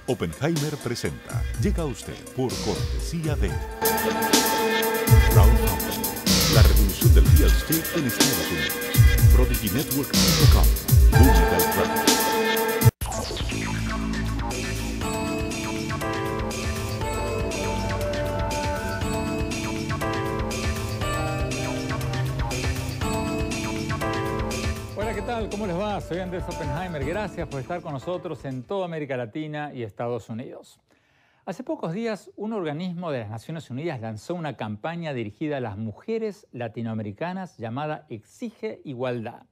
Oppenheimer presenta. Llega a usted por cortesía de Crown Company, la revolución del real estate en Estados Unidos. ProdigyNetwork.com, Digital Crown. ¿Cómo les va? Soy Andrés Oppenheimer. Gracias por estar con nosotros en toda América Latina y Estados Unidos. Hace pocos días, un organismo de las Naciones Unidas lanzó una campaña dirigida a las mujeres latinoamericanas llamada Exige Igualdad.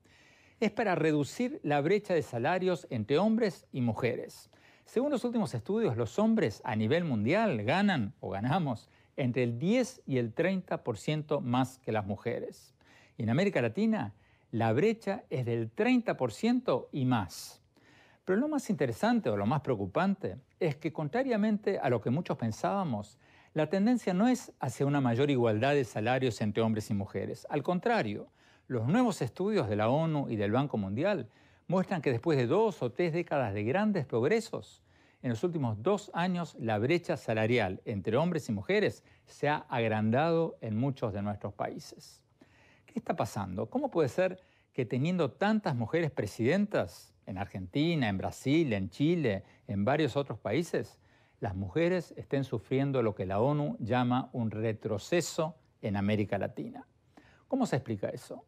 Es para reducir la brecha de salarios entre hombres y mujeres. Según los últimos estudios, los hombres a nivel mundial ganan o ganamos entre el 10 y el 30% más que las mujeres. Y en América Latina, la brecha es del 30% y más. Pero lo más interesante o lo más preocupante es que, contrariamente a lo que muchos pensábamos, la tendencia no es hacia una mayor igualdad de salarios entre hombres y mujeres. Al contrario, los nuevos estudios de la ONU y del Banco Mundial muestran que después de 2 o 3 décadas de grandes progresos, en los últimos 2 años la brecha salarial entre hombres y mujeres se ha agrandado en muchos de nuestros países. ¿Qué está pasando? ¿Cómo puede ser que teniendo tantas mujeres presidentas en Argentina, en Brasil, en Chile, en varios otros países, las mujeres estén sufriendo lo que la ONU llama un retroceso en América Latina? ¿Cómo se explica eso?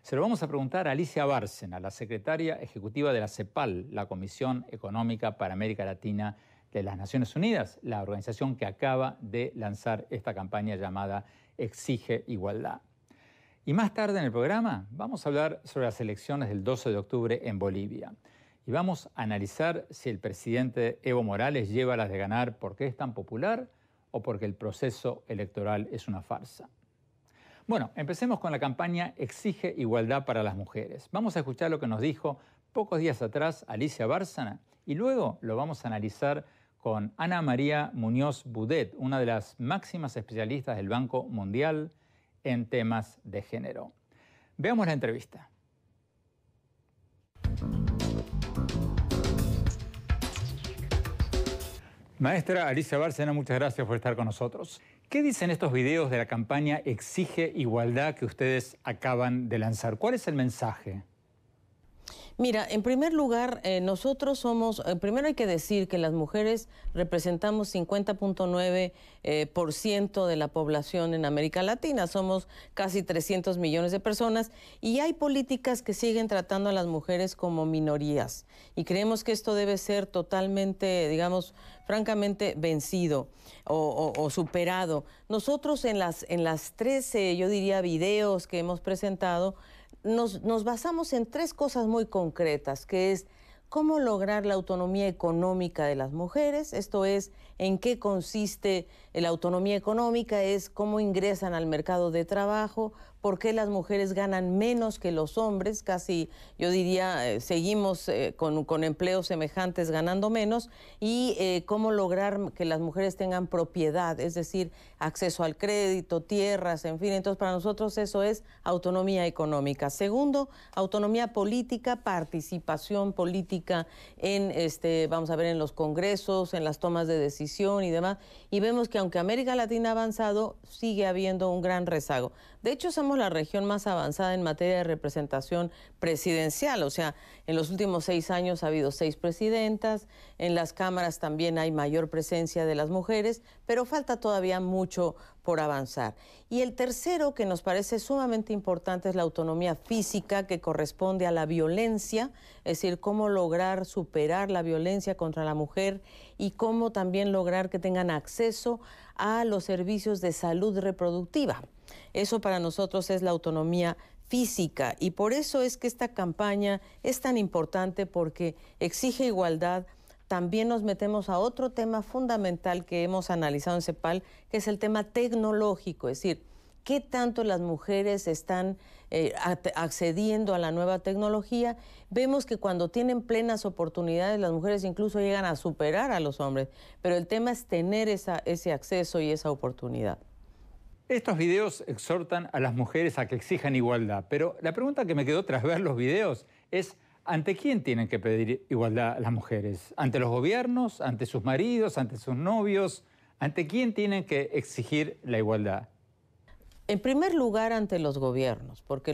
Se lo vamos a preguntar a Alicia Bárcena, la secretaria ejecutiva de la CEPAL, la Comisión Económica para América Latina de las Naciones Unidas, la organización que acaba de lanzar esta campaña llamada Exige Igualdad. Y más tarde en el programa vamos a hablar sobre las elecciones del 12 de octubre en Bolivia. Y vamos a analizar si el presidente Evo Morales lleva las de ganar porque es tan popular o porque el proceso electoral es una farsa. Bueno, empecemos con la campaña Exige Igualdad para las Mujeres. Vamos a escuchar lo que nos dijo pocos días atrás Alicia Bárcena y luego lo vamos a analizar con Ana María Muñoz Budet, una de las máximas especialistas del Banco Mundial en temas de género. Veamos la entrevista. Maestra Alicia Bárcena, muchas gracias por estar con nosotros. ¿Qué dicen estos videos de la campaña Exige Igualdad que ustedes acaban de lanzar? ¿Cuál es el mensaje? Mira, en primer lugar, nosotros somos, primero hay que decir que las mujeres representamos 50.9% de la población en América Latina, somos casi 300 millones de personas y hay políticas que siguen tratando a las mujeres como minorías y creemos que esto debe ser totalmente, digamos, francamente vencido o superado. Nosotros en las 13, yo diría, videos que hemos presentado, nos basamos en 3 cosas muy concretas, que es cómo lograr la autonomía económica de las mujeres, esto es, en qué consiste la autonomía económica, es cómo ingresan al mercado de trabajo, por qué las mujeres ganan menos que los hombres, casi yo diría seguimos con empleos semejantes ganando menos, y cómo lograr que las mujeres tengan propiedad, es decir, acceso al crédito, tierras, en fin. Entonces para nosotros eso es autonomía económica. Segundo, autonomía política, participación política en, vamos a ver, en los congresos, en las tomas de decisión y demás, y vemos que aunque América Latina ha avanzado, sigue habiendo un gran rezago. De hecho, somos la región más avanzada en materia de representación presidencial, o sea, en los últimos 6 años ha habido 6 presidentas, en las cámaras también hay mayor presencia de las mujeres, pero falta todavía mucho por avanzar. Y el tercero, que nos parece sumamente importante, es la autonomía física, que corresponde a la violencia, es decir, cómo lograr superar la violencia contra la mujer y cómo también lograr que tengan acceso a los servicios de salud reproductiva. Eso para nosotros es la autonomía física y por eso es que esta campaña es tan importante, porque exige igualdad. También nos metemos a otro tema fundamental que hemos analizado en CEPAL, que es el tema tecnológico, es decir, qué tanto las mujeres están accediendo a la nueva tecnología. Vemos que cuando tienen plenas oportunidades, las mujeres incluso llegan a superar a los hombres, pero el tema es tener ese acceso y esa oportunidad. Estos videos exhortan a las mujeres a que exijan igualdad, pero la pregunta que me quedó tras ver los videos es ¿Ante quién tienen que pedir igualdad las mujeres? ¿Ante los gobiernos? ¿Ante sus maridos? ¿Ante sus novios? ¿Ante quién tienen que exigir la igualdad? En primer lugar, ante los gobiernos, porque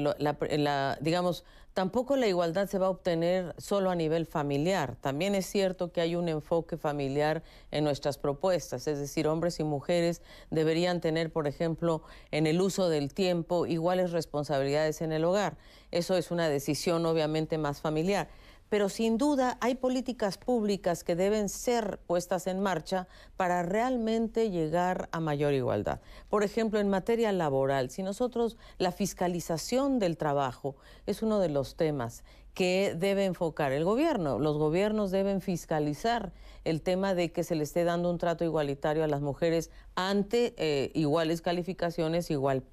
digamos, tampoco la igualdad se va a obtener solo a nivel familiar. También es cierto que hay un enfoque familiar en nuestras propuestas, es decir, hombres y mujeres deberían tener, por ejemplo, en el uso del tiempo, iguales responsabilidades en el hogar. Eso es una decisión obviamente más familiar. Pero sin duda hay políticas públicas que deben ser puestas en marcha para realmente llegar a mayor igualdad. Por ejemplo, en materia laboral, si nosotros, la fiscalización del trabajo es uno de los temas que debe enfocar el gobierno. Los gobiernos deben fiscalizar el tema de que se le esté dando un trato igualitario a las mujeres ante iguales calificaciones, igual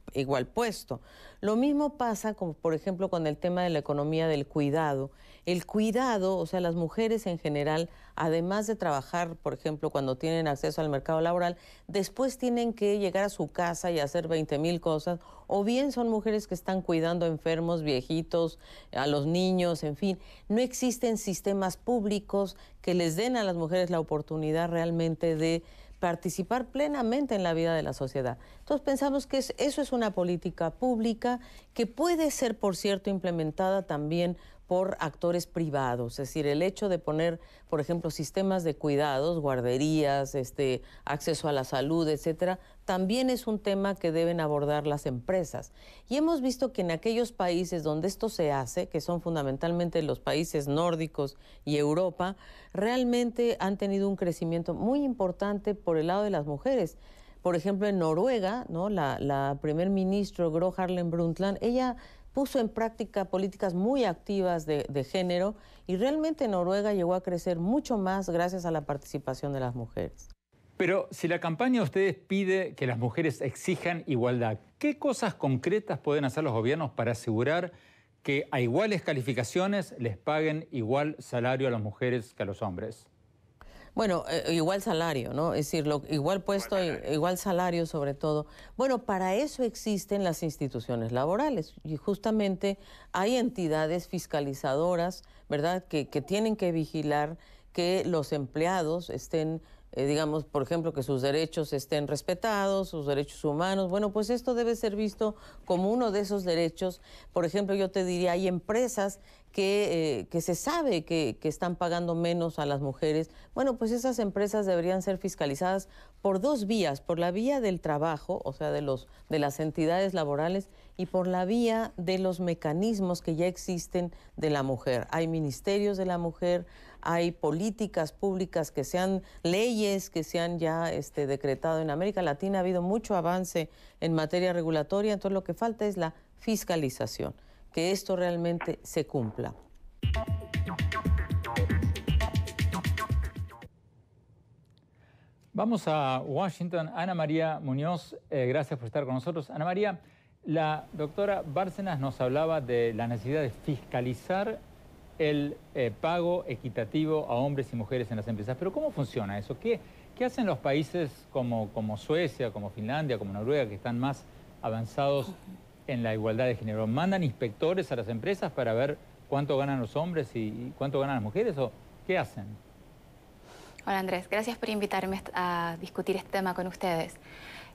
puesto. Lo mismo pasa, como por ejemplo, con el tema de la economía del cuidado. El cuidado, o sea, las mujeres en general, además de trabajar, por ejemplo, cuando tienen acceso al mercado laboral, después tienen que llegar a su casa y hacer 20,000 cosas, o bien son mujeres que están cuidando a enfermos, viejitos, a los niños, en fin. No existen sistemas públicos que les den a las mujeres la oportunidad realmente de participar plenamente en la vida de la sociedad. Entonces pensamos que eso es una política pública que puede ser, por cierto, implementada también por actores privados, es decir, el hecho de poner, por ejemplo, sistemas de cuidados, guarderías, acceso a la salud, etcétera, también es un tema que deben abordar las empresas. Y hemos visto que en aquellos países donde esto se hace, que son fundamentalmente los países nórdicos y Europa, realmente han tenido un crecimiento muy importante por el lado de las mujeres. Por ejemplo, en Noruega, ¿no? la primer ministro Gro Harlem Brundtland, ella puso en práctica políticas muy activas de género y realmente Noruega llegó a crecer mucho más gracias a la participación de las mujeres. Pero si la campaña de ustedes pide que las mujeres exijan igualdad, ¿qué cosas concretas pueden hacer los gobiernos para asegurar que a iguales calificaciones les paguen igual salario a las mujeres que a los hombres? Bueno, igual salario, ¿no? Es decir, igual puesto, igual salario sobre todo. Bueno, para eso existen las instituciones laborales y justamente hay entidades fiscalizadoras, ¿verdad?, que tienen que vigilar que los empleados estén, digamos, por ejemplo, que sus derechos estén respetados, sus derechos humanos. Bueno, pues esto debe ser visto como uno de esos derechos. Por ejemplo, yo te diría, hay empresas que se sabe que están pagando menos a las mujeres. Bueno, pues esas empresas deberían ser fiscalizadas por dos vías, por la vía del trabajo, o sea, de las entidades laborales, y por la vía de los mecanismos que ya existen de la mujer. Hay ministerios de la mujer, hay políticas públicas que sean leyes que se han ya decretado. En América Latina ha habido mucho avance en materia regulatoria, entonces lo que falta es la fiscalización, que esto realmente se cumpla. Vamos a Washington. Ana María Muñoz, gracias por estar con nosotros. Ana María, la doctora Bárcenas nos hablaba de la necesidad de fiscalizar el pago equitativo a hombres y mujeres en las empresas. Pero ¿cómo funciona eso? ¿Qué hacen los países como Suecia, como Finlandia, como Noruega, que están más avanzados en la igualdad de género? ¿Mandan inspectores a las empresas para ver cuánto ganan los hombres y cuánto ganan las mujeres? ¿O qué hacen? Hola Andrés, gracias por invitarme a discutir este tema con ustedes.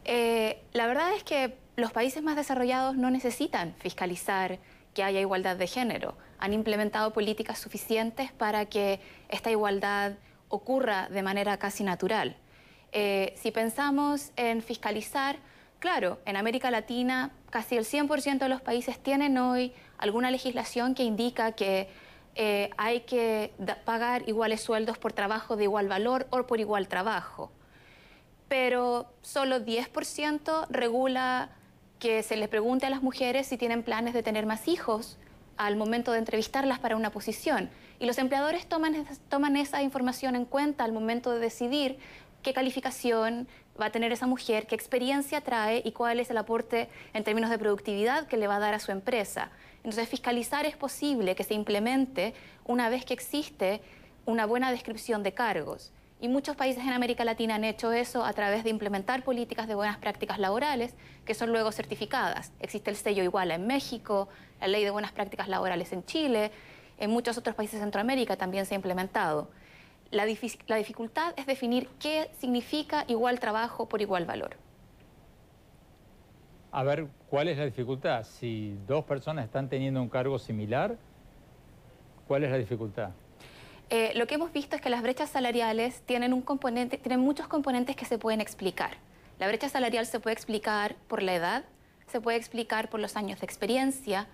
La verdad es que los países más desarrollados no necesitan fiscalizar que haya igualdad de género. Han implementado políticas suficientes para que esta igualdad ocurra de manera casi natural. Si pensamos en fiscalizar, claro, en América Latina casi el 100% de los países tienen hoy alguna legislación que indica que hay que pagar iguales sueldos por trabajo de igual valor o por igual trabajo. Pero solo 10% regula que se les pregunte a las mujeres si tienen planes de tener más hijos al momento de entrevistarlas para una posición. Y los empleadores toman esa información en cuenta al momento de decidir qué calificación va a tener esa mujer, qué experiencia trae y cuál es el aporte en términos de productividad que le va a dar a su empresa. Entonces, fiscalizar es posible que se implemente una vez que existe una buena descripción de cargos. Y muchos países en América Latina han hecho eso a través de implementar políticas de buenas prácticas laborales que son luego certificadas. Existe el sello Iguala en México, la ley de buenas prácticas laborales en Chile, En muchos otros países de Centroamérica también se ha implementado. La dificultad es definir qué significa igual trabajo por igual valor. A ver, ¿cuál es la dificultad? Si dos personas están teniendo un cargo similar, ¿cuál es la dificultad? Lo que hemos visto es que las brechas salariales tienen muchos componentes que se pueden explicar. La brecha salarial se puede explicar por la edad, se puede explicar por los años de experiencia,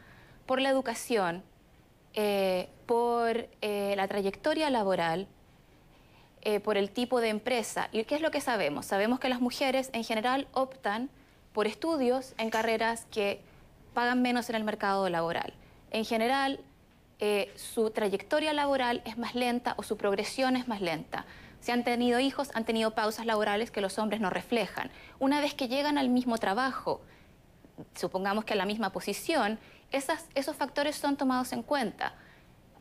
por la educación, por la trayectoria laboral, por el tipo de empresa. ¿Y qué es lo que sabemos? Sabemos que las mujeres en general optan por estudios en carreras que pagan menos en el mercado laboral. En general, su trayectoria laboral es más lenta o su progresión es más lenta. Si han tenido hijos, han tenido pausas laborales que los hombres no reflejan. Una vez que llegan al mismo trabajo, supongamos que a la misma posición, esos factores son tomados en cuenta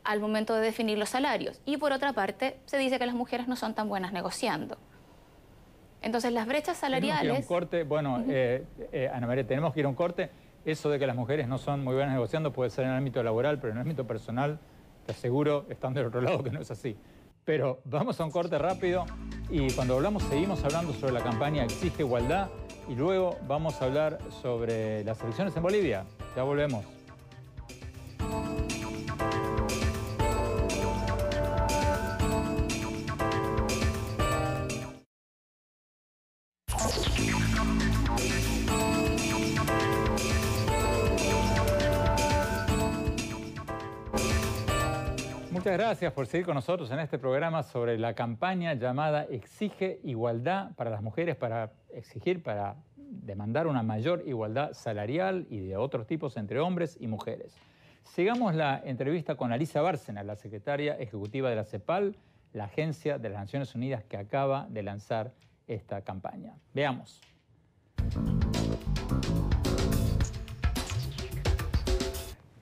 al momento de definir los salarios. Y por otra parte, se dice que las mujeres no son tan buenas negociando. Entonces, las brechas salariales... Tenemos que ir a un corte. Bueno, Ana María, tenemos que ir a un corte. Eso de que las mujeres no son muy buenas negociando puede ser en el ámbito laboral, pero en el ámbito personal, te aseguro, están del otro lado, que no es así. Pero vamos a un corte rápido y cuando hablamos, seguimos hablando sobre la campaña Exige Igualdad y luego vamos a hablar sobre las elecciones en Bolivia. Ya volvemos. Muchas gracias por seguir con nosotros en este programa sobre la campaña llamada Exige Igualdad para las mujeres, para demandar una mayor igualdad salarial y de otros tipos entre hombres y mujeres. Sigamos la entrevista con Alicia Bárcena, la secretaria ejecutiva de la CEPAL, la agencia de las Naciones Unidas que acaba de lanzar esta campaña. Veamos.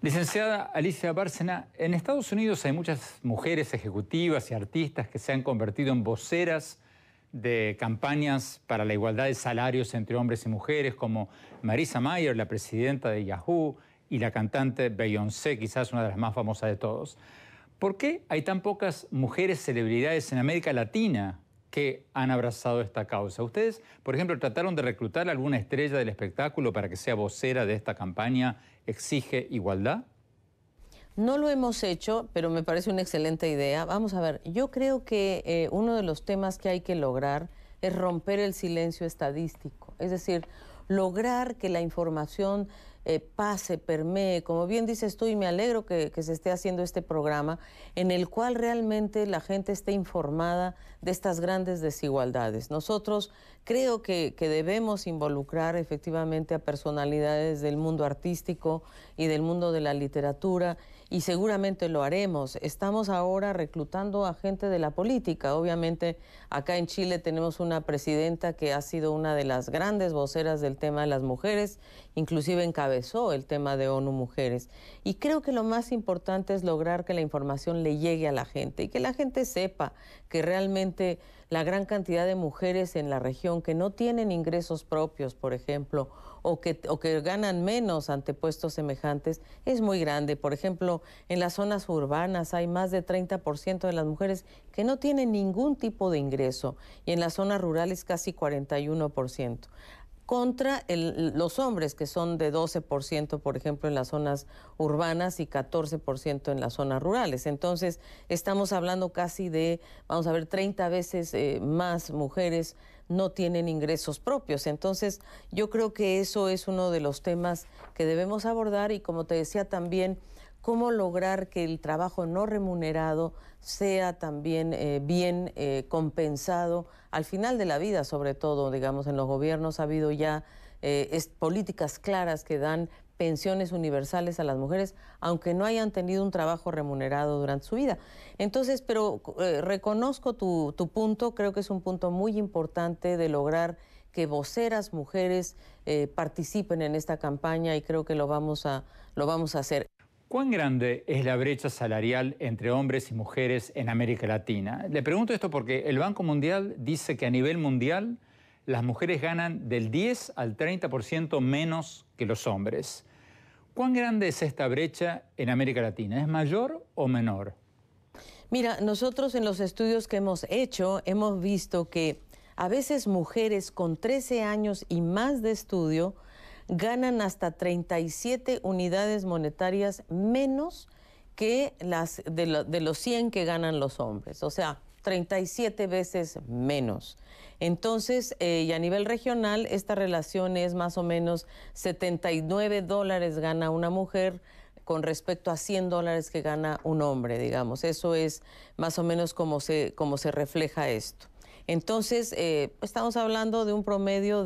Licenciada Alicia Bárcena, en Estados Unidos hay muchas mujeres ejecutivas y artistas que se han convertido en voceras de campañas para la igualdad de salarios entre hombres y mujeres, como Marissa Mayer, la presidenta de Yahoo, y la cantante Beyoncé, quizás una de las más famosas de todos. ¿Por qué hay tan pocas mujeres celebridades en América Latina que han abrazado esta causa? ¿Ustedes, por ejemplo, trataron de reclutar a alguna estrella del espectáculo para que sea vocera de esta campaña Exige Igualdad? No lo hemos hecho, pero me parece una excelente idea. Vamos a ver, yo creo que uno de los temas que hay que lograr es romper el silencio estadístico, es decir, lograr que la información pase, permee, como bien dices tú, y me alegro que se esté haciendo este programa, en el cual realmente la gente esté informada de estas grandes desigualdades. Nosotros creo que debemos involucrar efectivamente a personalidades del mundo artístico y del mundo de la literatura, y seguramente lo haremos. Estamos ahora reclutando a gente de la política. Obviamente, acá en Chile tenemos una presidenta que ha sido una de las grandes voceras del tema de las mujeres, inclusive encabezó el tema de ONU Mujeres. Y creo que lo más importante es lograr que la información le llegue a la gente y que la gente sepa que realmente la gran cantidad de mujeres en la región que no tienen ingresos propios, por ejemplo, o que ganan menos ante puestos semejantes, es muy grande. Por ejemplo, en las zonas urbanas hay más de 30% de las mujeres que no tienen ningún tipo de ingreso, y en las zonas rurales casi 41%. Contra los hombres, que son de 12%, por ejemplo, en las zonas urbanas y 14% en las zonas rurales. Entonces, estamos hablando casi de, vamos a ver, 30 veces más mujeres no tienen ingresos propios. Entonces, yo creo que eso es uno de los temas que debemos abordar, y como te decía también, cómo lograr que el trabajo no remunerado sea también bien compensado al final de la vida, sobre todo, digamos, en los gobiernos ha habido ya políticas claras que dan pensiones universales a las mujeres, aunque no hayan tenido un trabajo remunerado durante su vida. Entonces, pero reconozco tu punto, creo que es un punto muy importante de lograr que voceras mujeres participen en esta campaña, y creo que lo vamos a hacer. ¿Cuán grande es la brecha salarial entre hombres y mujeres en América Latina? Le pregunto esto porque el Banco Mundial dice que a nivel mundial las mujeres ganan del 10 al 30% menos que los hombres. ¿Cuán grande es esta brecha en América Latina? ¿Es mayor o menor? Mira, nosotros en los estudios que hemos hecho hemos visto que a veces mujeres con 13 años y más de estudio ganan hasta 37 unidades monetarias menos que las de los 100 que ganan los hombres, o sea, 37 veces menos. Entonces, y a nivel regional, esta relación es más o menos $79 gana una mujer con respecto a $100 que gana un hombre, digamos. Eso es más o menos como se refleja esto. Entonces, estamos hablando de un promedio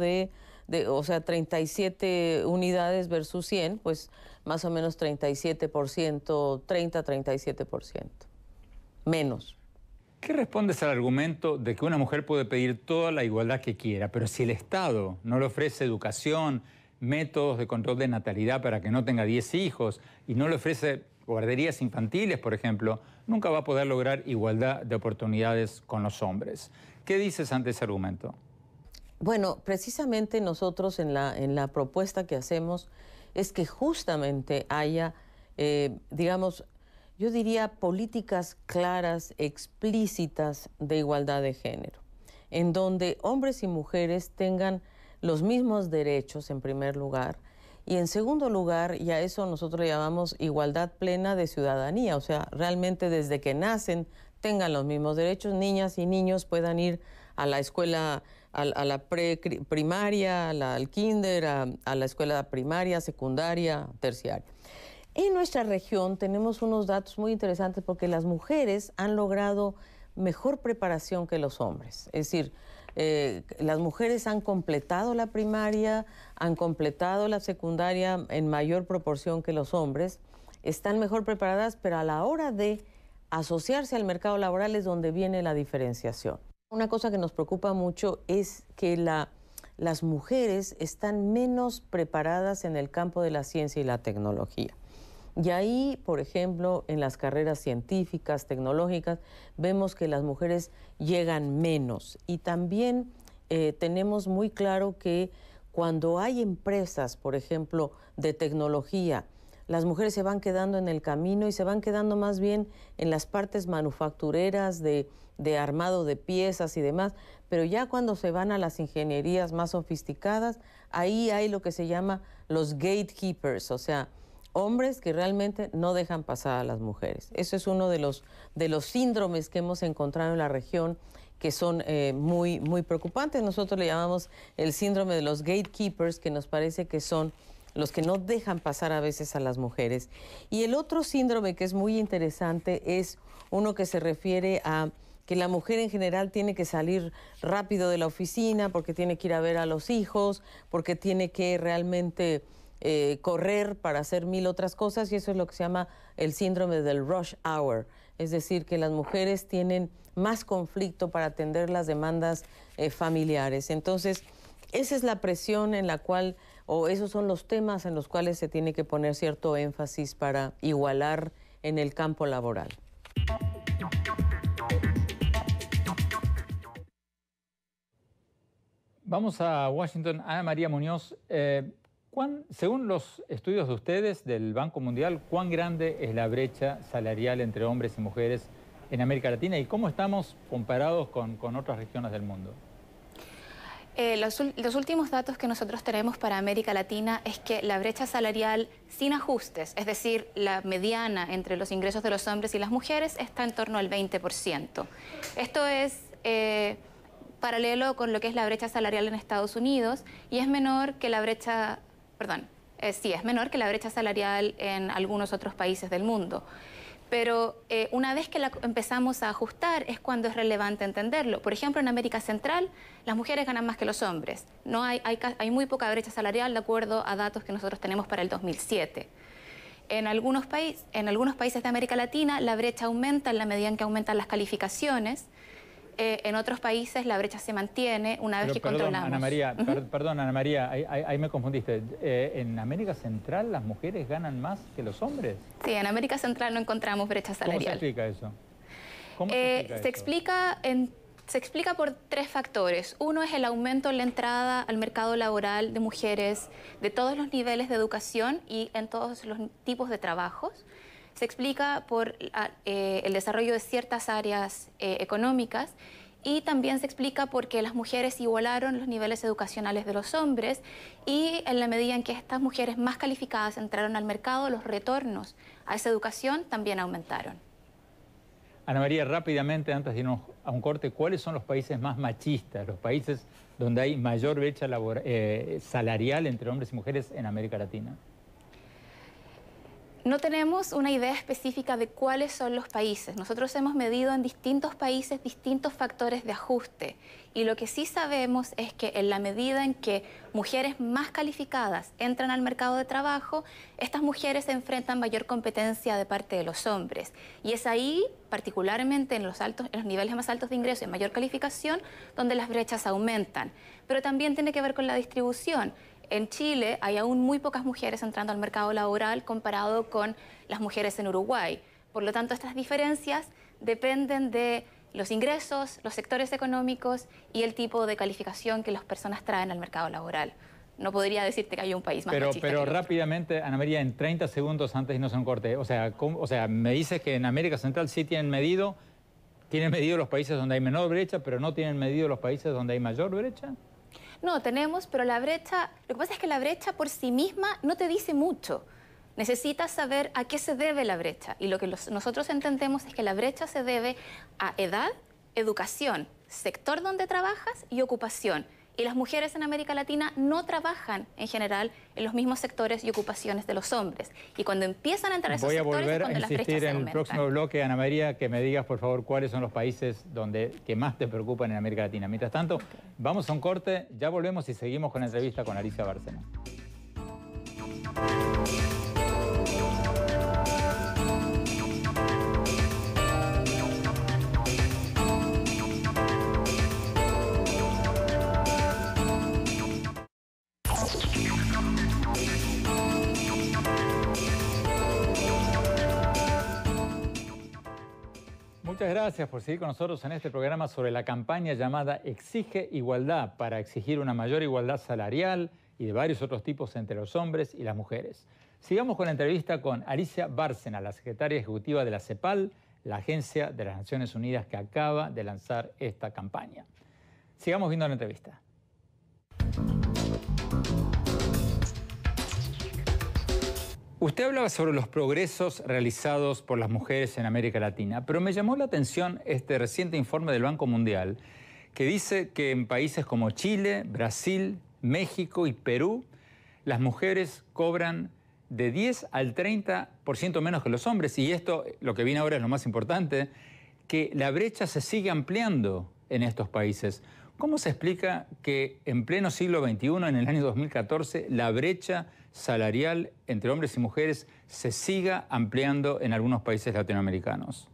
o sea, 37 unidades versus 100, pues más o menos 37%, 30-37%, menos. ¿Qué respondes al argumento de que una mujer puede pedir toda la igualdad que quiera, pero si el Estado no le ofrece educación, métodos de control de natalidad para que no tenga 10 hijos y no le ofrece guarderías infantiles, por ejemplo, nunca va a poder lograr igualdad de oportunidades con los hombres? ¿Qué dices ante ese argumento? Bueno, precisamente nosotros en la propuesta que hacemos es que justamente haya, digamos, yo diría políticas claras, explícitas de igualdad de género, en donde hombres y mujeres tengan los mismos derechos en primer lugar y en segundo lugar, y a eso nosotros le llamamos igualdad plena de ciudadanía, o sea, realmente desde que nacen tengan los mismos derechos, niñas y niños puedan ir a la escuela, a la primaria, al kinder, a la escuela primaria, secundaria, terciaria. En nuestra región tenemos unos datos muy interesantes porque las mujeres han logrado mejor preparación que los hombres. Es decir, las mujeres han completado la primaria, han completado la secundaria en mayor proporción que los hombres, están mejor preparadas, pero a la hora de asociarse al mercado laboral es donde viene la diferenciación. Una cosa que nos preocupa mucho es que las mujeres están menos preparadas en el campo de la ciencia y la tecnología. Y ahí, por ejemplo, en las carreras científicas, tecnológicas, vemos que las mujeres llegan menos. Y también tenemos muy claro que cuando hay empresas, por ejemplo, de tecnología, las mujeres se van quedando en el camino y se van quedando más bien en las partes manufactureras de armado de piezas y demás, pero ya cuando se van a las ingenierías más sofisticadas, ahí hay lo que se llama los gatekeepers, o sea, hombres que realmente no dejan pasar a las mujeres. Eso es uno de los síndromes que hemos encontrado en la región que son muy preocupantes. Nosotros le llamamos el síndrome de los gatekeepers, que nos parece que son los que no dejan pasar a veces a las mujeres. Y el otro síndrome que es muy interesante es uno que se refiere a que la mujer en general tiene que salir rápido de la oficina porque tiene que ir a ver a los hijos, porque tiene que realmente correr para hacer 1000 otras cosas, y eso es lo que se llama el síndrome del rush hour. Es decir, que las mujeres tienen más conflicto para atender las demandas familiares. Entonces, esa es la presión en la cual, o esos son los temas en los cuales se tiene que poner cierto énfasis para igualar en el campo laboral. Vamos a Washington. Ana María Muñoz, según los estudios de ustedes del Banco Mundial, ¿cuán grande es la brecha salarial entre hombres y mujeres en América Latina y cómo estamos comparados con otras regiones del mundo? Los últimos datos que nosotros tenemos para América Latina es que la brecha salarial sin ajustes, es decir, la mediana entre los ingresos de los hombres y las mujeres, está en torno al 20%. Esto es paralelo con lo que es la brecha salarial en Estados Unidos y es menor que la brecha, es menor que la brecha salarial en algunos otros países del mundo. Pero una vez que la empezamos a ajustar es cuando es relevante entenderlo. Por ejemplo, en América Central, las mujeres ganan más que los hombres. No hay muy poca brecha salarial de acuerdo a datos que nosotros tenemos para el 2007. En algunos países de América Latina, la brecha aumenta en la medida en que aumentan las calificaciones. En otros países la brecha se mantiene una vez que controlamos. Ana María, perdón, Ana María, ahí me confundiste. ¿En América Central las mujeres ganan más que los hombres? Sí, en América Central no encontramos brecha salarial. ¿Cómo se explica eso? Se Se explica por tres factores. Uno es el aumento en la entrada al mercado laboral de mujeres de todos los niveles de educación y en todos los tipos de trabajos. Se explica por el desarrollo de ciertas áreas económicas y también se explica porque las mujeres igualaron los niveles educacionales de los hombres y en la medida en que estas mujeres más calificadas entraron al mercado, los retornos a esa educación también aumentaron. Ana María, rápidamente, antes de irnos a un corte, ¿cuáles son los países más machistas, los países donde hay mayor brecha salarial entre hombres y mujeres en América Latina? No tenemos una idea específica de cuáles son los países. Nosotros hemos medido en distintos países distintos factores de ajuste y lo que sí sabemos es que en la medida en que mujeres más calificadas entran al mercado de trabajo, estas mujeres se enfrentan mayor competencia de parte de los hombres. Y es ahí, particularmente en los niveles más altos de ingreso y mayor calificación, donde las brechas aumentan. Pero también tiene que ver con la distribución. En Chile hay aún muy pocas mujeres entrando al mercado laboral comparado con las mujeres en Uruguay. Por lo tanto, estas diferencias dependen de los ingresos, los sectores económicos y el tipo de calificación que las personas traen al mercado laboral. No podría decirte que hay un país más machista Pero que otro. rápidamente, Ana María, en 30 segundos antes de irnos a un corte. O sea, me dices que en América Central sí tienen medido los países donde hay menor brecha, pero no tienen medido los países donde hay mayor brecha. No, tenemos, pero la brecha, lo que pasa es que la brecha por sí misma no te dice mucho. Necesitas saber a qué se debe la brecha. Y lo que nosotros entendemos es que la brecha se debe a edad, educación, sector donde trabajas y ocupación. Y las mujeres en América Latina no trabajan en general en los mismos sectores y ocupaciones de los hombres. Y cuando empiezan a entrar esos sectores es cuando las brechas se aumentan. Voy a volver a insistir en el próximo bloque, Ana María, que me digas, por favor, cuáles son los países que más te preocupan en América Latina. Mientras tanto, vamos a un corte, ya volvemos y seguimos con la entrevista con Alicia Bárcena. Muchas gracias por seguir con nosotros en este programa sobre la campaña llamada Exige Igualdad, para exigir una mayor igualdad salarial y de varios otros tipos entre los hombres y las mujeres. Sigamos con la entrevista con Alicia Bárcena, la secretaria ejecutiva de la CEPAL, la Agencia de las Naciones Unidas que acaba de lanzar esta campaña. Sigamos viendo la entrevista. Usted hablaba sobre los progresos realizados por las mujeres en América Latina, pero me llamó la atención este reciente informe del Banco Mundial que dice que en países como Chile, Brasil, México y Perú, las mujeres cobran de 10 al 30% menos que los hombres. Y esto, lo que viene ahora es lo más importante, que la brecha se sigue ampliando en estos países. ¿Cómo se explica que en pleno siglo XXI, en el año 2014, la brecha salarial entre hombres y mujeres se siga ampliando en algunos países latinoamericanos?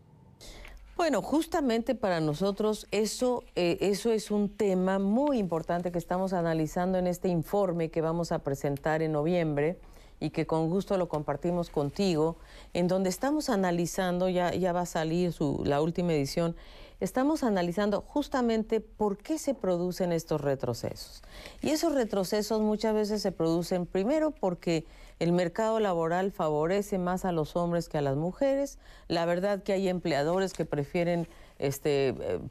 Bueno, justamente para nosotros eso es un tema muy importante que estamos analizando en este informe que vamos a presentar en noviembre y que con gusto lo compartimos contigo, en donde estamos analizando, ya va a salir la última edición, estamos analizando justamente por qué se producen estos retrocesos. Y esos retrocesos muchas veces se producen primero porque el mercado laboral favorece más a los hombres que a las mujeres. La verdad que hay empleadores que prefieren,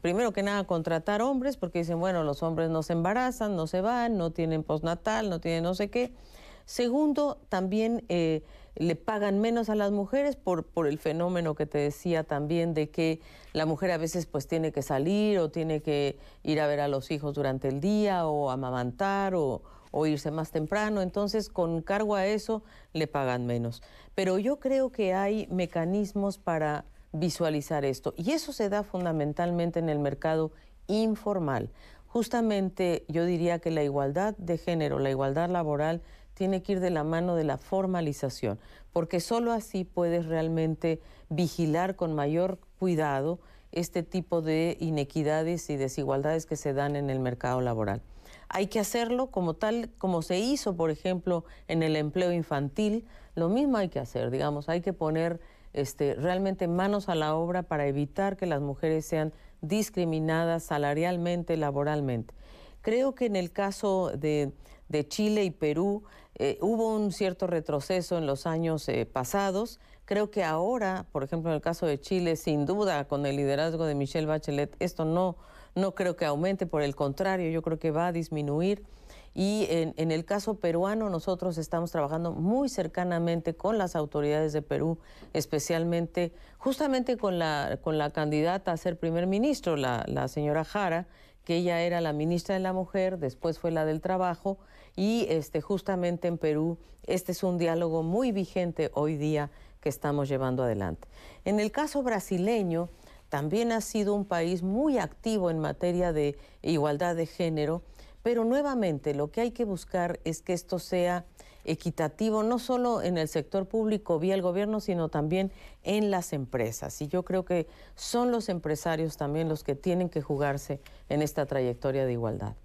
primero que nada, contratar hombres porque dicen, bueno, los hombres no se embarazan, no se van, no tienen postnatal, no tienen no sé qué. Segundo, también le pagan menos a las mujeres por el fenómeno que te decía también de que la mujer a veces pues tiene que salir o tiene que ir a ver a los hijos durante el día o amamantar o irse más temprano. Entonces, con cargo a eso, le pagan menos. Pero yo creo que hay mecanismos para visualizar esto y eso se da fundamentalmente en el mercado informal. Justamente yo diría que la igualdad de género, la igualdad laboral, tiene que ir de la mano de la formalización, porque solo así puedes realmente vigilar con mayor cuidado este tipo de inequidades y desigualdades que se dan en el mercado laboral. Hay que hacerlo como se hizo, por ejemplo, en el empleo infantil, lo mismo hay que hacer, digamos, hay que poner realmente manos a la obra para evitar que las mujeres sean discriminadas salarialmente, laboralmente. Creo que en el caso de Chile y Perú hubo un cierto retroceso en los años pasados. Creo que ahora, por ejemplo, en el caso de Chile, sin duda, con el liderazgo de Michelle Bachelet, esto no creo que aumente, por el contrario, yo creo que va a disminuir. Y en el caso peruano, nosotros estamos trabajando muy cercanamente con las autoridades de Perú, especialmente, justamente con la candidata a ser primer ministro, la señora Jara, que ella era la ministra de la Mujer, después fue la del Trabajo, y justamente en Perú este es un diálogo muy vigente hoy día que estamos llevando adelante. En el caso brasileño, también ha sido un país muy activo en materia de igualdad de género, pero nuevamente lo que hay que buscar es que esto sea equitativo, no solo en el sector público vía el gobierno, sino también en las empresas. Y yo creo que son los empresarios también los que tienen que jugarse en esta trayectoria de igualdad.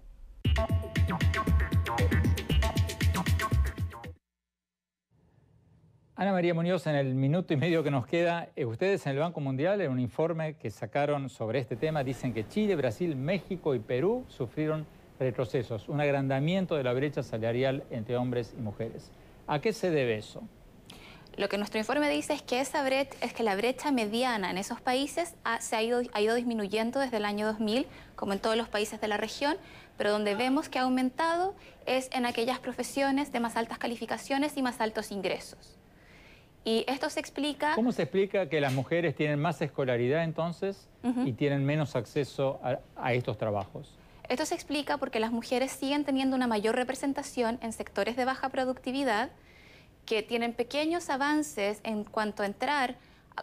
Ana María Muñoz, en el minuto y medio que nos queda, ustedes en el Banco Mundial, en un informe que sacaron sobre este tema, dicen que Chile, Brasil, México y Perú sufrieron retrocesos, un agrandamiento de la brecha salarial entre hombres y mujeres. ¿A qué se debe eso? Lo que nuestro informe dice es que la brecha mediana en esos países ha ido disminuyendo desde el año 2000, como en todos los países de la región, pero donde vemos que ha aumentado es en aquellas profesiones de más altas calificaciones y más altos ingresos. Y esto se explica... ¿Cómo se explica que las mujeres tienen más escolaridad entonces y tienen menos acceso a estos trabajos? Esto se explica porque las mujeres siguen teniendo una mayor representación en sectores de baja productividad, que tienen pequeños avances en cuanto a entrar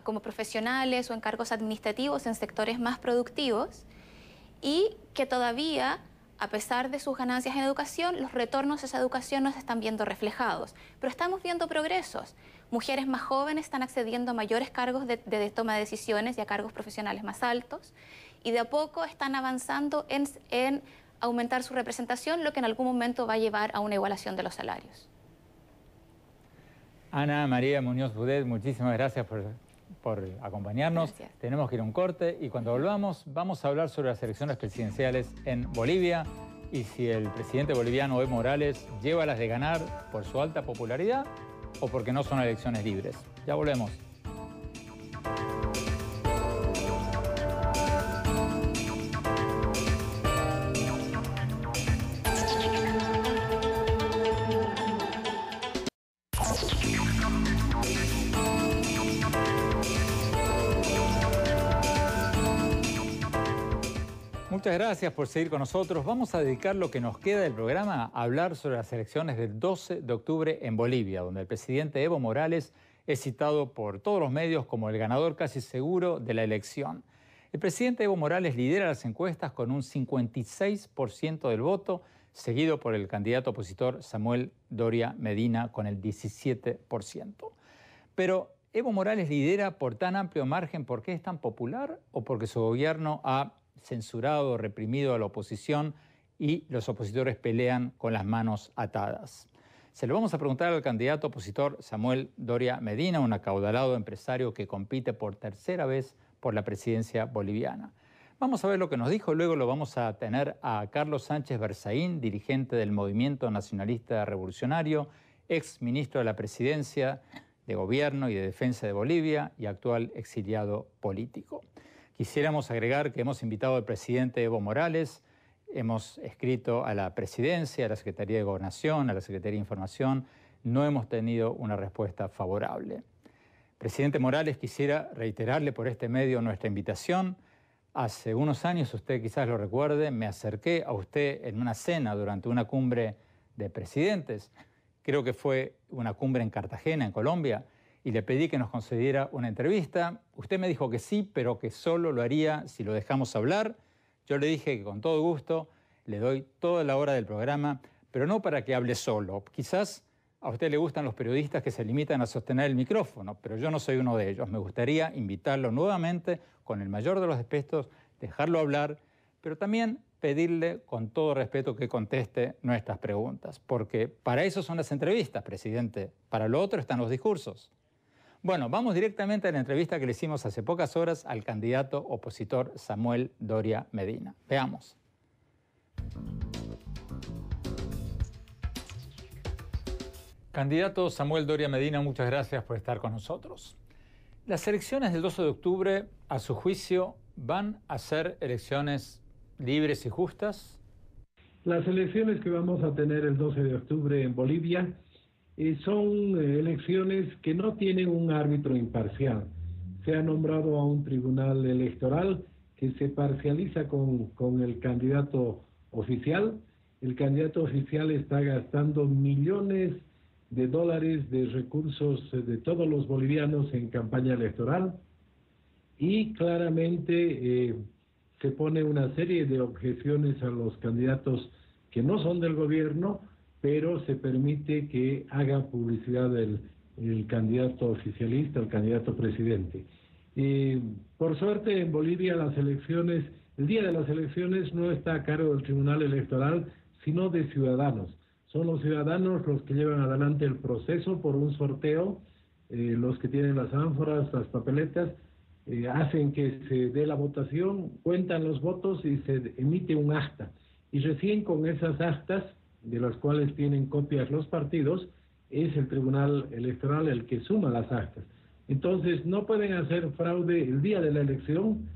como profesionales o en cargos administrativos en sectores más productivos, y que todavía, a pesar de sus ganancias en educación, los retornos a esa educación no se están viendo reflejados. Pero estamos viendo progresos. Mujeres más jóvenes están accediendo a mayores cargos de toma de decisiones y a cargos profesionales más altos, y de a poco están avanzando en aumentar su representación, lo que en algún momento va a llevar a una igualación de los salarios. Ana María Muñoz Budet, muchísimas gracias por acompañarnos. Gracias. Tenemos que ir a un corte y cuando volvamos vamos a hablar sobre las elecciones presidenciales en Bolivia y si el presidente boliviano Evo Morales lleva las de ganar por su alta popularidad o porque no son elecciones libres. Ya volvemos. Muchas gracias por seguir con nosotros. Vamos a dedicar lo que nos queda del programa a hablar sobre las elecciones del 12 de octubre en Bolivia, donde el presidente Evo Morales es citado por todos los medios como el ganador casi seguro de la elección. El presidente Evo Morales lidera las encuestas con un 56% del voto, seguido por el candidato opositor Samuel Doria Medina con el 17%. Pero ¿Evo Morales lidera por tan amplio margen porque es tan popular o porque su gobierno ha censurado, reprimido a la oposición y los opositores pelean con las manos atadas? Se lo vamos a preguntar al candidato opositor Samuel Doria Medina, un acaudalado empresario que compite por tercera vez por la presidencia boliviana. Vamos a ver lo que nos dijo, luego lo vamos a tener a Carlos Sánchez Berzaín, dirigente del Movimiento Nacionalista Revolucionario, ex ministro de la Presidencia, de Gobierno y de Defensa de Bolivia y actual exiliado político. Quisiéramos agregar que hemos invitado al presidente Evo Morales, hemos escrito a la Presidencia, a la Secretaría de Gobernación, a la Secretaría de Información, no hemos tenido una respuesta favorable. Presidente Morales, quisiera reiterarle por este medio nuestra invitación. Hace unos años, usted quizás lo recuerde, me acerqué a usted en una cena durante una cumbre de presidentes, creo que fue una cumbre en Cartagena, en Colombia, y le pedí que nos concediera una entrevista. Usted me dijo que sí, pero que solo lo haría si lo dejamos hablar. Yo le dije que con todo gusto le doy toda la hora del programa, pero no para que hable solo. Quizás a usted le gustan los periodistas que se limitan a sostener el micrófono, pero yo no soy uno de ellos. Me gustaría invitarlo nuevamente, con el mayor de los respetos, dejarlo hablar, pero también pedirle con todo respeto que conteste nuestras preguntas, porque para eso son las entrevistas, presidente. Para lo otro están los discursos. Bueno, vamos directamente a la entrevista que le hicimos hace pocas horas al candidato opositor Samuel Doria Medina. Veamos. Candidato Samuel Doria Medina, muchas gracias por estar con nosotros. Las elecciones del 12 de octubre, a su juicio, ¿van a ser elecciones libres y justas? Las elecciones que vamos a tener el 12 de octubre en Bolivia son elecciones que no tienen un árbitro imparcial. Se ha nombrado a un tribunal electoral que se parcializa con el candidato oficial. El candidato oficial está gastando millones de dólares de recursos de todos los bolivianos en campaña electoral y claramente se pone una serie de objeciones a los candidatos que no son del gobierno, pero se permite que haga publicidad el candidato oficialista, el candidato presidente. Por suerte en Bolivia las elecciones, el día de las elecciones no está a cargo del Tribunal Electoral, sino de ciudadanos. Son los ciudadanos los que llevan adelante el proceso por un sorteo, los que tienen las ánforas, las papeletas, hacen que se dé la votación, cuentan los votos y se emite un acta. Y recién con esas actas, de las cuales tienen copias los partidos, es el Tribunal Electoral el que suma las actas. Entonces no pueden hacer fraude el día de la elección,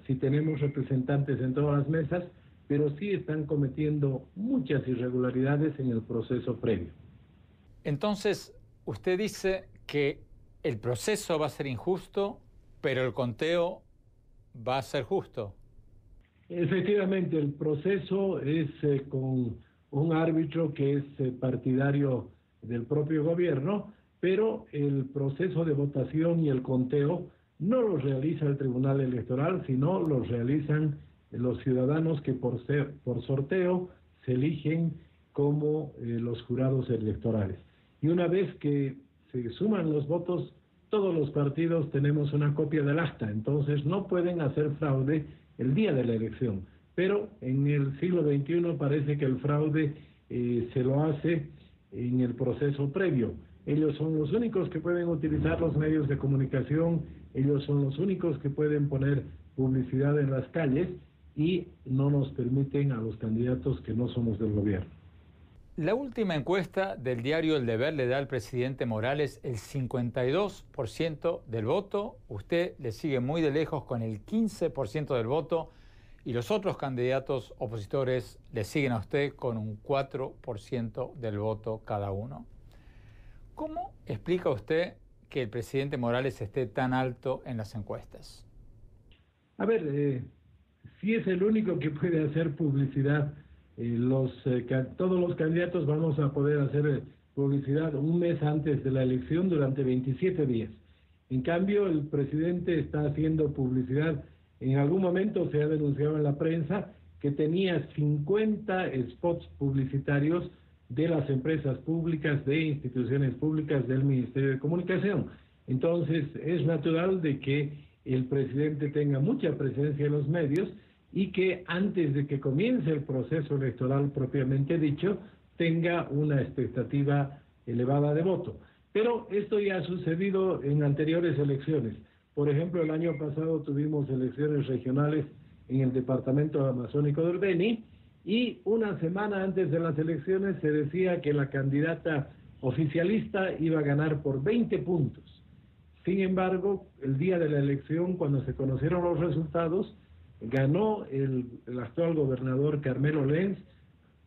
si tenemos representantes en todas las mesas, pero sí están cometiendo muchas irregularidades en el proceso previo. Entonces, usted dice que el proceso va a ser injusto, pero el conteo va a ser justo. Efectivamente, el proceso es con un árbitro que es partidario del propio gobierno, pero el proceso de votación y el conteo no lo realiza el Tribunal Electoral, sino lo realizan los ciudadanos que por sorteo se eligen como los jurados electorales. Y una vez que se suman los votos, todos los partidos tenemos una copia del acta, entonces no pueden hacer fraude el día de la elección. Pero en el siglo XXI parece que el fraude se lo hace en el proceso previo. Ellos son los únicos que pueden utilizar los medios de comunicación, ellos son los únicos que pueden poner publicidad en las calles y no nos permiten a los candidatos que no somos del gobierno. La última encuesta del diario El Deber le da al presidente Morales el 52% del voto. Usted le sigue muy de lejos con el 15% del voto y los otros candidatos opositores le siguen a usted con un 4% del voto cada uno. ¿Cómo explica usted que el presidente Morales esté tan alto en las encuestas? A ver, si es el único que puede hacer publicidad, todos los candidatos vamos a poder hacer publicidad un mes antes de la elección durante 27 días. En cambio, el presidente está haciendo publicidad. En algún momento se ha denunciado en la prensa que tenía 50 spots publicitarios de las empresas públicas, de instituciones públicas, del Ministerio de Comunicación. Entonces, es natural de que el presidente tenga mucha presencia en los medios y que antes de que comience el proceso electoral propiamente dicho, tenga una expectativa elevada de voto. Pero esto ya ha sucedido en anteriores elecciones. Por ejemplo, el año pasado tuvimos elecciones regionales en el departamento amazónico del Beni y una semana antes de las elecciones se decía que la candidata oficialista iba a ganar por 20 puntos. Sin embargo, el día de la elección, cuando se conocieron los resultados, ganó el actual gobernador Carmelo Lenz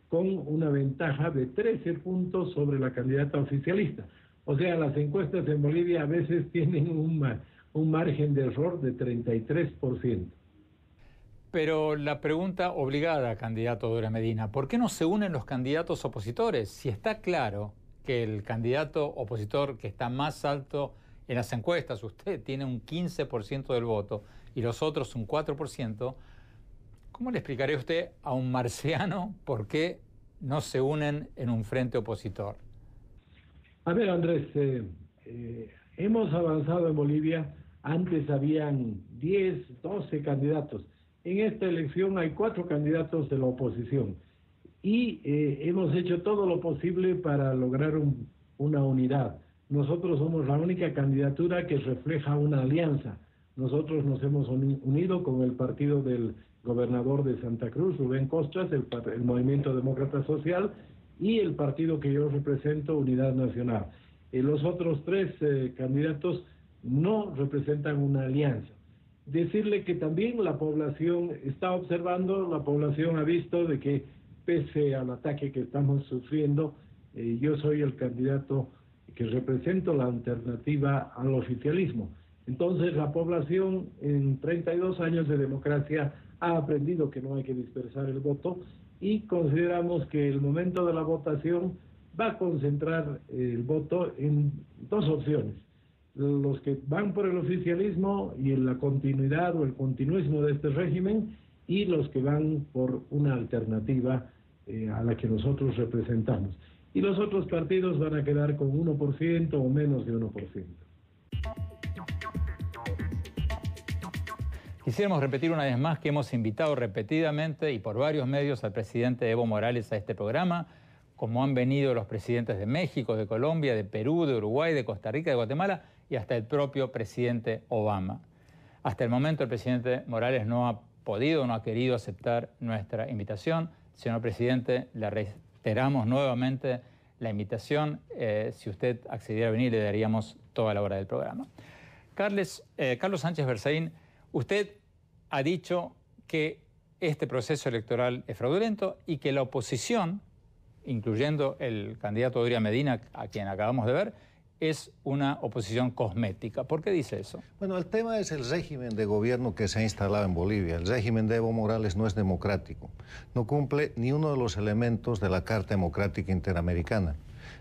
con una ventaja de 13 puntos sobre la candidata oficialista. O sea, las encuestas en Bolivia a veces tienen un margen de error de 33%. Pero la pregunta obligada, candidato Doria Medina, ¿por qué no se unen los candidatos opositores? Si está claro que el candidato opositor que está más alto en las encuestas, usted tiene un 15% del voto y los otros un 4%, ¿cómo le explicaría usted a un marciano por qué no se unen en un frente opositor? A ver, Andrés, hemos avanzado en Bolivia. Antes habían 10, 12 candidatos. En esta elección hay 4 candidatos de la oposición. Y hemos hecho todo lo posible para lograr una unidad. nosotros somos la única candidatura que refleja una alianza. Nosotros nos hemos unido con el partido del gobernador de Santa Cruz, Rubén Costras, el Movimiento Demócrata Social, y el partido que yo represento, Unidad Nacional. Los otros tres candidatos no representan una alianza. Decirle que también la población está observando, la población ha visto de que pese al ataque que estamos sufriendo, yo soy el candidato que represento la alternativa al oficialismo. Entonces la población en 32 años de democracia ha aprendido que no hay que dispersar el voto y consideramos que el momento de la votación va a concentrar el voto en dos opciones. Los que van por el oficialismo y en la continuidad o el continuismo de este régimen, y los que van por una alternativa a la que nosotros representamos. Y los otros partidos van a quedar con 1% o menos de 1%. Quisiéramos repetir una vez más que hemos invitado repetidamente y por varios medios al presidente Evo Morales a este programa, como han venido los presidentes de México, de Colombia, de Perú, de Uruguay, de Costa Rica, de Guatemala y hasta el propio presidente Obama. Hasta el momento el presidente Morales no ha podido, no ha querido aceptar nuestra invitación. Señor presidente, le reiteramos nuevamente la invitación. Si usted accediera a venir, le daríamos toda la hora del programa. Carlos Sánchez Berzaín, usted ha dicho que este proceso electoral es fraudulento y que la oposición, incluyendo el candidato Doria Medina, a quien acabamos de ver, es una oposición cosmética. ¿Por qué dice eso? Bueno, el tema es el régimen de gobierno que se ha instalado en Bolivia. El régimen de Evo Morales no es democrático. No cumple ni uno de los elementos de la Carta Democrática Interamericana.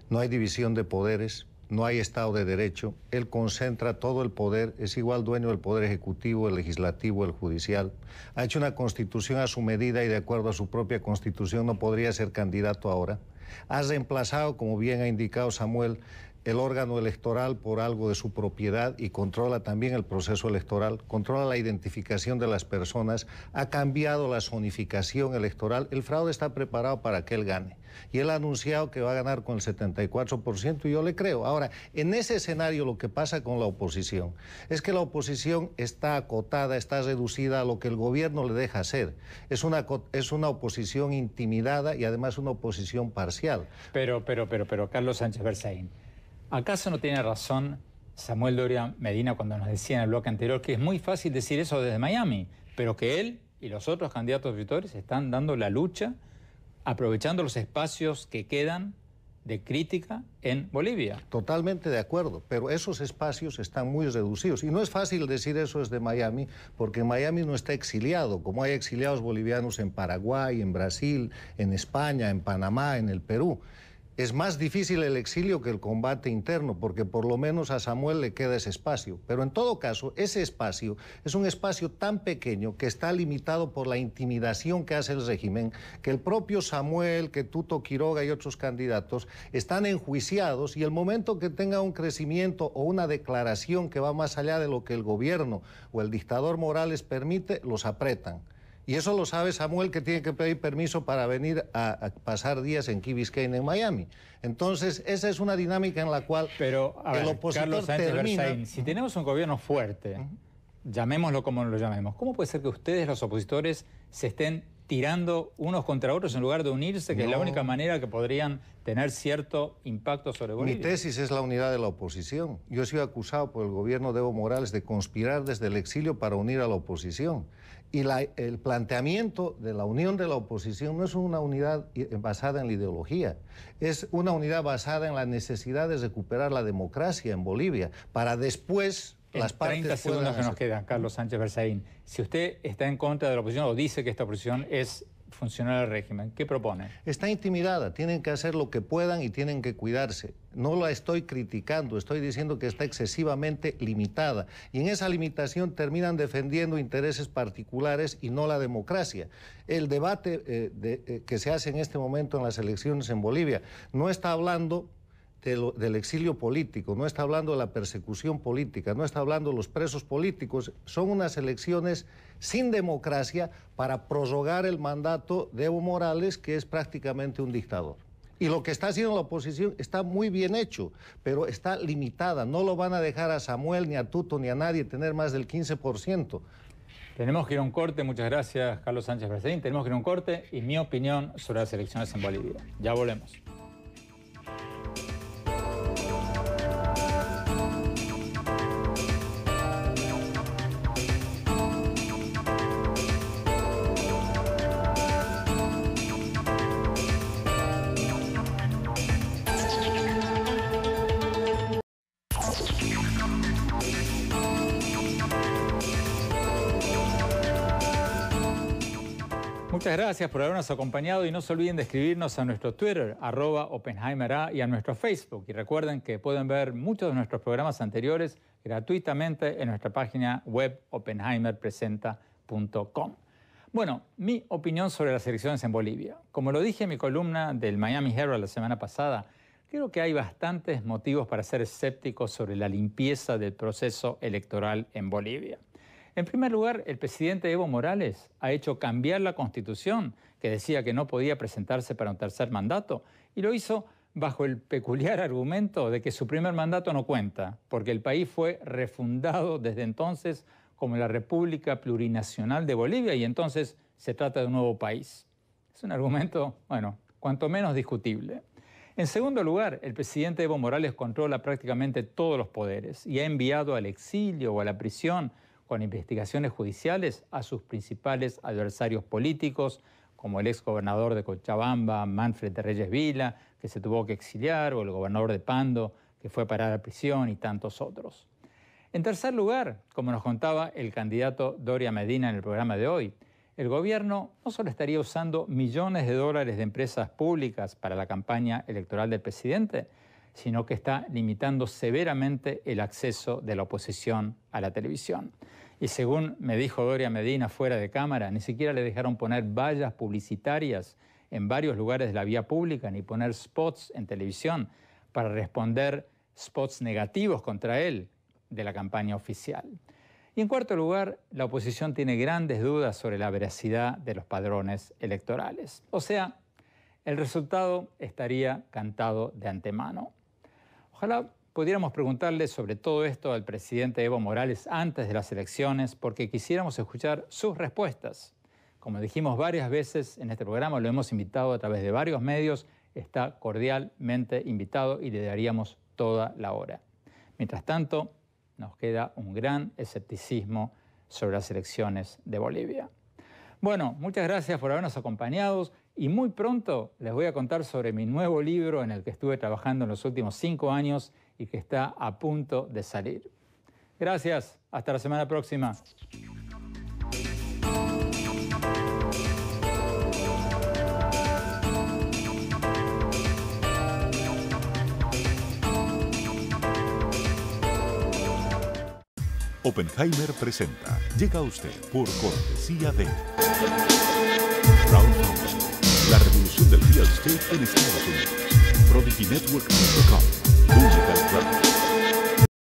No hay división de poderes, no hay Estado de Derecho. Él concentra todo el poder, es igual dueño del poder ejecutivo, el legislativo, el judicial. Ha hecho una constitución a su medida y de acuerdo a su propia constitución no podría ser candidato ahora. Ha reemplazado, como bien ha indicado Samuel, el órgano electoral por algo de su propiedad y controla también el proceso electoral, controla la identificación de las personas, ha cambiado la zonificación electoral. El fraude está preparado para que él gane. Y él ha anunciado que va a ganar con el 74% y yo le creo. Ahora, en ese escenario lo que pasa con la oposición es que la oposición está acotada, está reducida a lo que el gobierno le deja hacer. Es una oposición intimidada y además una oposición parcial. Pero, Carlos Sánchez Berzaín, ¿acaso no tiene razón Samuel Doria Medina cuando nos decía en el bloque anterior que es muy fácil decir eso desde Miami, pero que él y los otros candidatos opositores están dando la lucha, aprovechando los espacios que quedan de crítica en Bolivia? Totalmente de acuerdo, pero esos espacios están muy reducidos. Y no es fácil decir eso desde Miami, porque Miami no está exiliado, como hay exiliados bolivianos en Paraguay, en Brasil, en España, en Panamá, en el Perú. Es más difícil el exilio que el combate interno, porque por lo menos a Samuel le queda ese espacio. Pero en todo caso, ese espacio es un espacio tan pequeño que está limitado por la intimidación que hace el régimen, que el propio Samuel, que Tuto Quiroga y otros candidatos están enjuiciados y el momento que tenga un crecimiento o una declaración que va más allá de lo que el gobierno o el dictador Morales permite, los apretan. Y eso lo sabe Samuel, que tiene que pedir permiso para venir a pasar días en Key Biscayne, en Miami. Entonces, esa es una dinámica en la cual el opositor Carlos Sánchez termina... Berzaín, si tenemos un gobierno fuerte, llamémoslo como lo llamemos, ¿cómo puede ser que ustedes, los opositores, se estén tirando unos contra otros en lugar de unirse, que es la única manera que podrían tener cierto impacto sobre Bolivia? Mi tesis es la unidad de la oposición. Yo he sido acusado por el gobierno de Evo Morales de conspirar desde el exilio para unir a la oposición. Y el planteamiento de la unión de la oposición no es una unidad basada en la ideología, es una unidad basada en la necesidad de recuperar la democracia en Bolivia, para después las partes 30 segundos que nos quedan, Carlos Sánchez Berzaín. Si usted está en contra de la oposición o dice que esta oposición es funcional al régimen, ¿qué propone? Está intimidada, tienen que hacer lo que puedan y tienen que cuidarse. No la estoy criticando, estoy diciendo que está excesivamente limitada. Y en esa limitación terminan defendiendo intereses particulares y no la democracia. El debate que se hace en este momento en las elecciones en Bolivia no está hablando del exilio político, no está hablando de la persecución política, no está hablando de los presos políticos. Son unas elecciones sin democracia para prorrogar el mandato de Evo Morales, que es prácticamente un dictador. Y lo que está haciendo la oposición está muy bien hecho, pero está limitada. No lo van a dejar a Samuel, ni a Tuto, ni a nadie tener más del 15%. Tenemos que ir a un corte. Muchas gracias, Carlos Sánchez Bracerín. Tenemos que ir a un corte y mi opinión sobre las elecciones en Bolivia. Ya volvemos. Muchas gracias por habernos acompañado y no se olviden de escribirnos a nuestro Twitter, @OppenheimerA, y a nuestro Facebook. Y recuerden que pueden ver muchos de nuestros programas anteriores gratuitamente en nuestra página web oppenheimerpresenta.com. Bueno, mi opinión sobre las elecciones en Bolivia. Como lo dije en mi columna del Miami Herald la semana pasada, creo que hay bastantes motivos para ser escépticos sobre la limpieza del proceso electoral en Bolivia. En primer lugar, el presidente Evo Morales ha hecho cambiar la Constitución, que decía que no podía presentarse para un tercer mandato, y lo hizo bajo el peculiar argumento de que su primer mandato no cuenta, porque el país fue refundado desde entonces como la República Plurinacional de Bolivia y entonces se trata de un nuevo país. Es un argumento, bueno, cuanto menos discutible. En segundo lugar, el presidente Evo Morales controla prácticamente todos los poderes y ha enviado al exilio o a la prisión con investigaciones judiciales a sus principales adversarios políticos, como el exgobernador de Cochabamba, Manfred de Reyes Vila, que se tuvo que exiliar, o el gobernador de Pando, que fue a parar a prisión, y tantos otros. En tercer lugar, como nos contaba el candidato Doria Medina en el programa de hoy, el gobierno no solo estaría usando millones de dólares de empresas públicas para la campaña electoral del presidente, sino que está limitando severamente el acceso de la oposición a la televisión. Y según me dijo Doria Medina fuera de cámara, ni siquiera le dejaron poner vallas publicitarias en varios lugares de la vía pública, ni poner spots en televisión para responder spots negativos contra él de la campaña oficial. Y en cuarto lugar, la oposición tiene grandes dudas sobre la veracidad de los padrones electorales. O sea, el resultado estaría cantado de antemano. Ojalá pudiéramos preguntarle sobre todo esto al presidente Evo Morales antes de las elecciones, porque quisiéramos escuchar sus respuestas. Como dijimos varias veces en este programa, lo hemos invitado a través de varios medios, está cordialmente invitado y le daríamos toda la hora. Mientras tanto, nos queda un gran escepticismo sobre las elecciones de Bolivia. Bueno, muchas gracias por habernos acompañado y muy pronto les voy a contar sobre mi nuevo libro en el que estuve trabajando en los últimos 5 años y que está a punto de salir. Gracias, hasta la semana próxima. Oppenheimer presenta. Llega a usted por cortesía de crowdfunding, la revolución del real estate en Estados Unidos. ProdigyNetwork.com.